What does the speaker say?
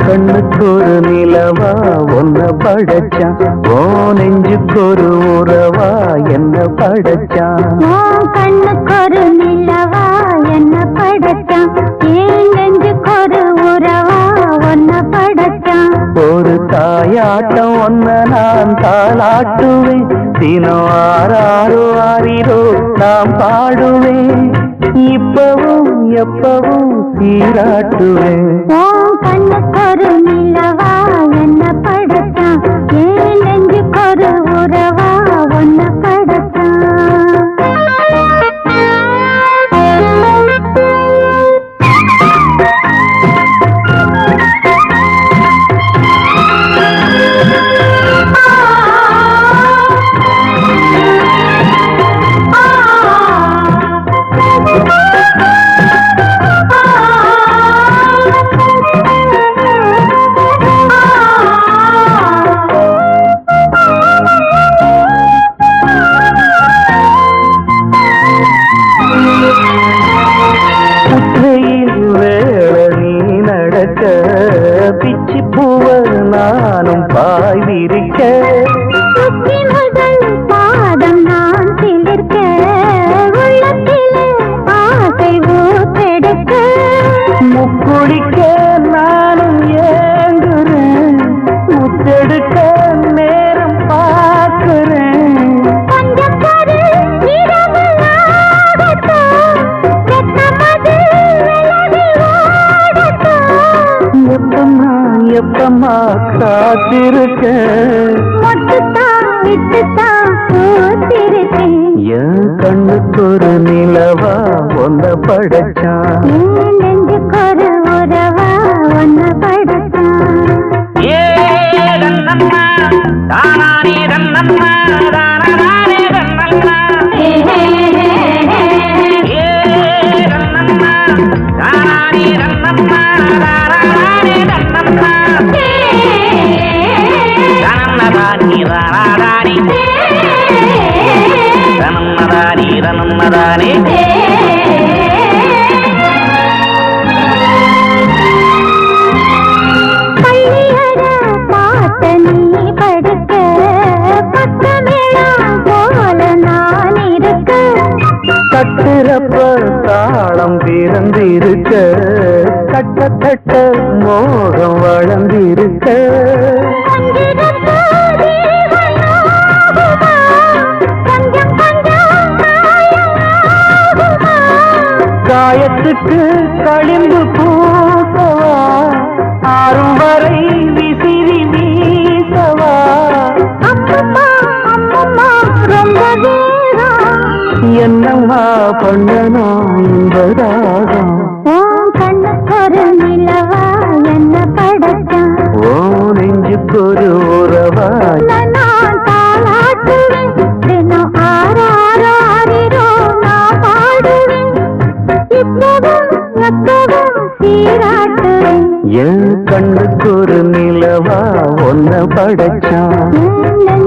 கண்ணுக்கு ஒரு நிலவா ஒன்ன படைச்சான், ஓ நெஞ்சுக்கு ஒரு உறவா என்ன படைச்சான். கண்ணுக்கு ஒரு நிலவா என்ன படைச்சான், ஏன் நெஞ்சுக்கு ஒரு உறவா ஒன்ன படைச்சான். ஒரு தாயாட்டம் ஒன்ன நான் தாளாட்டுவேன், தினம் ஆறாரோ ஆறிரோ நாம் பாடுவேன், இப்பவும் எப்பவும் சீராட்டுவேன். கண்ணுக்கு ஒரு நிலவா என்ன படைச்சான், ஏன் நெஞ்சுக்கு ஒரு உறவா ஒன்ன படைச்சான். பிச்சி பூவர் நானும் பாய் விரிக்க, பாதம் நான் சிலிர்க்க, உள்ளத்திலே ஆசை ஊற்றெடுக்க, முக்குடிக்க நானும் ஏங்குறேன், முத்தெடுக்க நேரம் பார்க்கிறேன். கொஞ்சம் பாரு இரவு ஆகட்டும், வெப்பமது விலகி ஓடட்டும், எப்பமா எப்பமா காத்திருக்க, மொட்டுத்தான் விட்டுத்தான் பூத்திருக்கேன். என் கண்ணுக்கு ஒரு நிலவா ஒன்ன படைச்சான், ஏன் நெஞ்சுக்கு ஒரு உறவா ஒன்ன படைச்சான். பள்ளியற பாட்ட நீ படுக்க, பக்கமேளம் போல நான் இருக்க, கட்டுறப்ப தாளம் பிறந்திருக்க, கட்ட கட்ட மோகம் வளர்ந்திருக்க, கொஞ்சிருக்க ஜீவனாகுமா, கொஞ்சம் கொஞ்சம் காயமாகுமா, காயத்துக்கு களிம்பு பூசவா, ஆறும் வரை விசிறி வீசவா, அம்மம்மா அம்மம்மா ரொம்ப வேகம், என்னம்மா பண்ணணும் என்பதாகும். கண்ணுக்கு ஒரு நிலவா என்ன படைச்சான், ஓ நெஞ்சுக்கு ஒரு உறவா நான் தாளாட்டுவேன், தினம் ஆறாரோ ஆறிரோ நான் பாடுவேன், இப்பவும் எப்பவும் சீராட்டுவேன். என் கண்ணுக்கு ஒரு நிலவா ஒன்ன படைச்சான், ஏன்